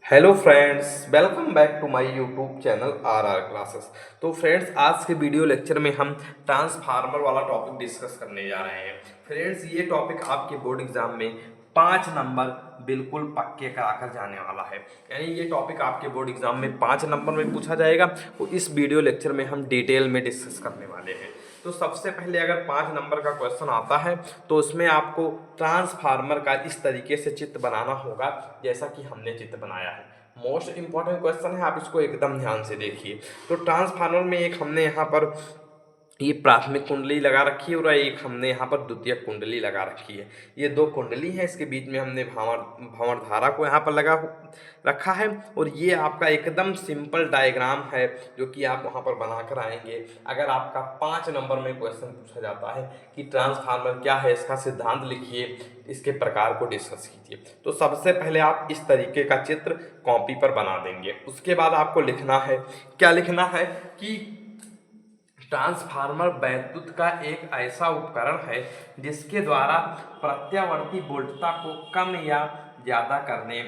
Hello friends, welcome back to my YouTube channel R classes. तो friends, आज के video lecture में हम ट्रांसफार्मर वाला टॉपिक डिस्कस करने जा रहे हैं। फ्रेंड्स, ये टॉपिक आपके बोर्ड एग्जाम में 5 नंबर बिल्कुल पक्के कराकर जाने वाला है। यानी ये टॉपिक आपके बोर्ड एग्जाम में 5 नंबर में पूछा जाएगा। तो इस वीडियो लेक्चर में हम डिटेल में डिस्कस करने वाले हैं। तो सबसे पहले अगर 5 नंबर का क्वेश्चन आता है तो उसमें आपको ट्रांसफार्मर का इस तरीके से चित्र बनाना होगा जैसा कि हमने चित्र बनाया है। मोस्ट इंपॉर्टेंट क्वेश्चन है, आप इसको एकदम ध्यान से देखिए। तो ट्रांसफार्मर में एक हमने यहाँ पर ये प्राथमिक कुंडली लगा रखी है और एक हमने यहाँ पर द्वितीयक कुंडली लगा रखी है। ये दो कुंडली है, इसके बीच में हमने भंवर धारा को यहाँ पर रखा है। और ये आपका एकदम सिंपल डायग्राम है जो कि आप वहाँ पर बनाकर आएंगे। अगर आपका 5 नंबर में क्वेश्चन पूछा जाता है कि ट्रांसफार्मर क्या है, इसका सिद्धांत लिखिए, इसके प्रकार को डिस्कस कीजिए, तो सबसे पहले आप इस तरीके का चित्र कॉपी पर बना देंगे। उसके बाद आपको लिखना है, क्या लिखना है कि ट्रांसफार्मर वैद्युत का एक ऐसा उपकरण है जिसके द्वारा प्रत्यावर्ती वोल्टता को कम या ज़्यादा करने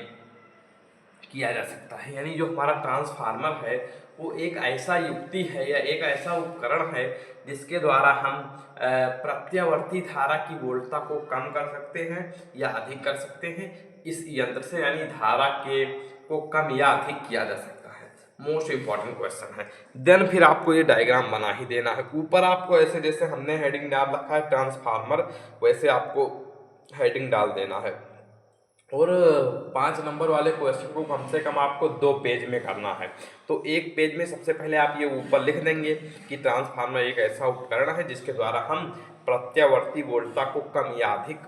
किया जा सकता है। यानी जो हमारा ट्रांसफार्मर है वो एक ऐसा युक्ति है या एक ऐसा उपकरण है जिसके द्वारा हम प्रत्यावर्ती धारा की वोल्टता को कम कर सकते हैं या अधिक कर सकते हैं इस यंत्र से। यानी धारा के को कम या अधिक किया जा सकता है। मोस्ट इंपॉर्टेंट क्वेश्चन है। देन फिर आपको ये डायग्राम बना ही देना है। ऊपर आपको ऐसे जैसे हमने हेडिंग डाल रखा है ट्रांसफार्मर, वैसे आपको हेडिंग डाल देना है। और 5 नंबर वाले क्वेश्चन को कम से कम आपको 2 पेज में करना है। तो एक पेज में सबसे पहले आप ये ऊपर लिख देंगे कि ट्रांसफार्मर एक ऐसा उपकरण है जिसके द्वारा हम प्रत्यावर्ती वोल्टता को कम या अधिक,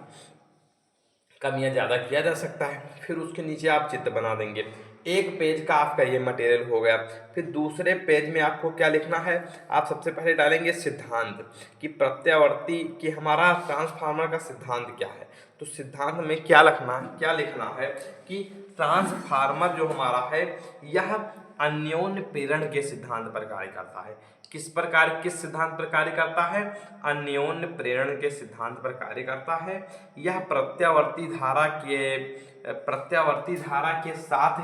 कम या ज़्यादा किया जा सकता है। फिर उसके नीचे आप चित्र बना देंगे। एक पेज का आपका ये मटेरियल हो गया। फिर दूसरे पेज में आपको क्या लिखना है, आप सबसे पहले डालेंगे सिद्धांत कि प्रत्यावर्ती कि हमारा ट्रांसफार्मर का सिद्धांत क्या है। तो सिद्धांत में क्या लिखना है कि ट्रांसफार्मर जो हमारा है यह अन्योन्य प्रेरण के सिद्धांत पर कार्य करता है। किस सिद्धांत पर कार्य करता है? अन्योन्य प्रेरण के सिद्धांत पर कार्य करता है। यह प्रत्यावर्ती धारा के साथ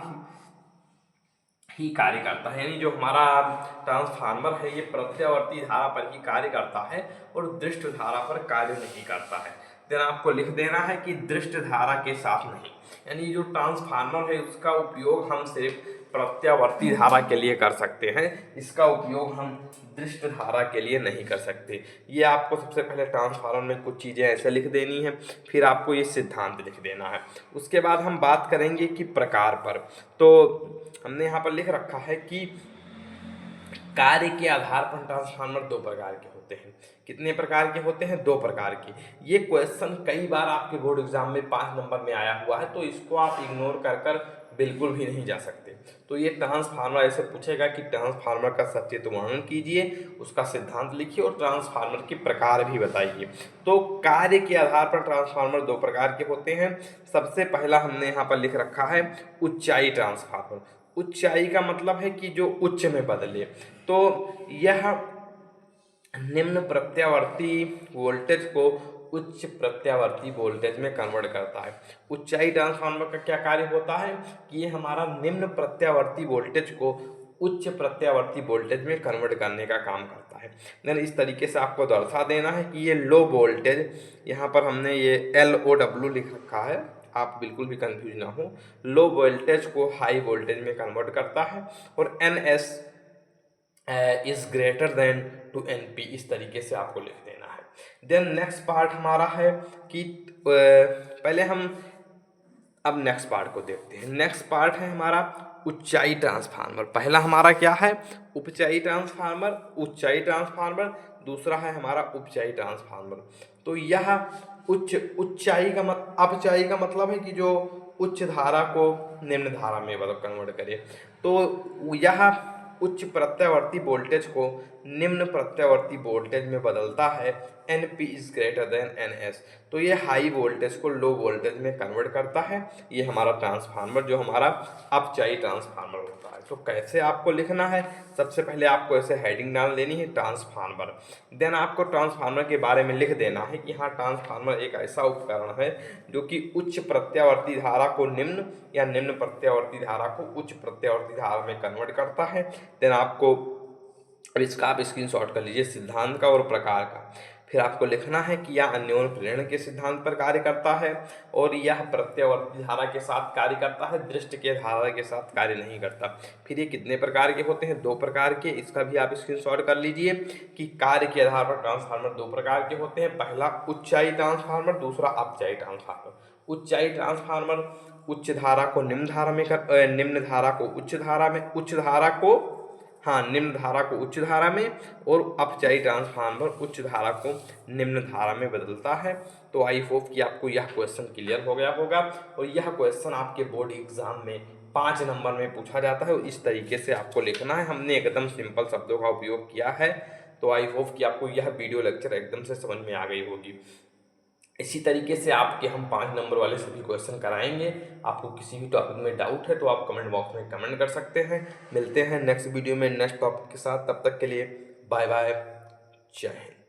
ही कार्य करता है। यानी जो हमारा ट्रांसफार्मर है ये प्रत्यावर्ती धारा पर ही कार्य करता है और दृष्ट धारा पर कार्य नहीं करता है। देन आपको लिख देना है कि दृष्ट धारा के साथ नहीं। यानी जो ट्रांसफार्मर है उसका उपयोग हम सिर्फ प्रत्यावर्ती धारा के लिए कर सकते हैं, इसका उपयोग हम दृष्ट धारा के लिए नहीं कर सकते। ये आपको सबसे पहले ट्रांसफार्मर में कुछ चीज़ें ऐसे लिख देनी है, फिर आपको ये सिद्धांत लिख देना है। उसके बाद हम बात करेंगे कि प्रकार पर। तो हमने यहाँ पर लिख रखा है कि कार्य के आधार पर ट्रांसफार्मर 2 प्रकार के होते हैं। कितने प्रकार के होते हैं? 2 प्रकार के। ये क्वेश्चन कई बार आपके बोर्ड एग्जाम में 5 नंबर में आया हुआ है, तो इसको आप इग्नोर कर बिल्कुल भी नहीं जा सकते। तो ये ट्रांसफार्मर ऐसे पूछेगा कि ट्रांसफार्मर का सचित्र वर्णन कीजिए, उसका सिद्धांत लिखिए और ट्रांसफार्मर के प्रकार भी बताइए। तो कार्य के आधार पर ट्रांसफार्मर 2 प्रकार के होते हैं। सबसे पहला हमने यहाँ पर लिख रखा है उच्चाई ट्रांसफार्मर। ऊंचाई का मतलब है कि जो उच्च में बदले। तो यह निम्न प्रत्यावर्ती वोल्टेज को उच्च प्रत्यावर्ती वोल्टेज में कन्वर्ट करता है। ऊंचाई ट्रांसफार्मर का क्या कार्य होता है कि ये हमारा निम्न प्रत्यावर्ती वोल्टेज को उच्च प्रत्यावर्ती वोल्टेज में कन्वर्ट करने का काम करता है। देन इस तरीके से आपको दर्शा देना है कि ये लो वोल्टेज, यहाँ पर हमने ये LOW लिख रखा है, आप बिल्कुल भी कंफ्यूज ना हो। लो वोल्टेज को हाई वोल्टेज में कन्वर्ट करता है और NS is greater than two NP, इस तरीके से आपको लिख देना है। देन नेक्स्ट पार्ट हमारा है कि पहले हम अब नेक्स्ट पार्ट को देखते हैं। नेक्स्ट पार्ट है हमारा ऊंचाई ट्रांसफार्मर। पहला हमारा क्या है? ऊंचाई ट्रांसफार्मर। दूसरा है हमारा उपचाई ट्रांसफार्मर। तो यह अपचाई का मतलब है कि जो उच्च धारा को निम्न धारा में कन्वर्ट करे। तो यह उच्च प्रत्यावर्ती वोल्टेज को निम्न प्रत्यावर्ती वोल्टेज में बदलता है NP is greater then NS। तो ये हाई वोल्टेज को लो वोल्टेज में कन्वर्ट करता है। ये हमारा ट्रांसफार्मर जो हमारा अपचाई ट्रांसफार्मर होता है। तो कैसे आपको लिखना है, सबसे पहले आपको ऐसे हेडिंग डाल देनी है ट्रांसफार्मर, देन आपको ट्रांसफार्मर के बारे में लिख देना है कि हाँ ट्रांसफार्मर एक ऐसा उपकरण है जो कि उच्च प्रत्यावर्ती धारा को निम्न या निम्न प्रत्यावर्ती धारा को उच्च प्रत्यावर्ती धारा में कन्वर्ट करता है। देन आपको, अब इसका आप स्क्रीनशॉट कर लीजिए सिद्धांत का और प्रकार का। फिर आपको लिखना है कि यह अन्योन्य प्रेरण के सिद्धांत पर कार्य करता है और यह प्रत्यावर्ती धारा के साथ कार्य करता है, दृष्ट के धारा के साथ कार्य नहीं करता। फिर ये कितने प्रकार के होते हैं, 2 प्रकार के। इसका भी आप स्क्रीनशॉट कर लीजिए कि कार्य के आधार पर ट्रांसफार्मर 2 प्रकार के होते हैं। पहला उच्चाई ट्रांसफार्मर, दूसरा अपचाई ट्रांसफार्मर। उच्चाई ट्रांसफार्मर उच्च धारा को निम्न धारा में निम्न धारा को उच्च धारा में, उच्च धारा को निम्न धारा को उच्च धारा में, और अपचाई ट्रांसफार्मर उच्च धारा को निम्न धारा में बदलता है। तो आई होप कि आपको यह क्वेश्चन क्लियर हो गया होगा, और यह क्वेश्चन आपके बोर्ड एग्जाम में 5 नंबर में पूछा जाता है और इस तरीके से आपको लिखना है। हमने एकदम सिंपल शब्दों का उपयोग किया है। तो आई होप कि आपको यह वीडियो लेक्चर एकदम से समझ में आ गई होगी। इसी तरीके से आपके हम 5 नंबर वाले सभी क्वेश्चन कराएंगे। आपको किसी भी टॉपिक में डाउट है तो आप कमेंट बॉक्स में कमेंट कर सकते हैं। मिलते हैं नेक्स्ट वीडियो में नेक्स्ट टॉपिक के साथ, तब तक के लिए बाय बाय, जय हिंद।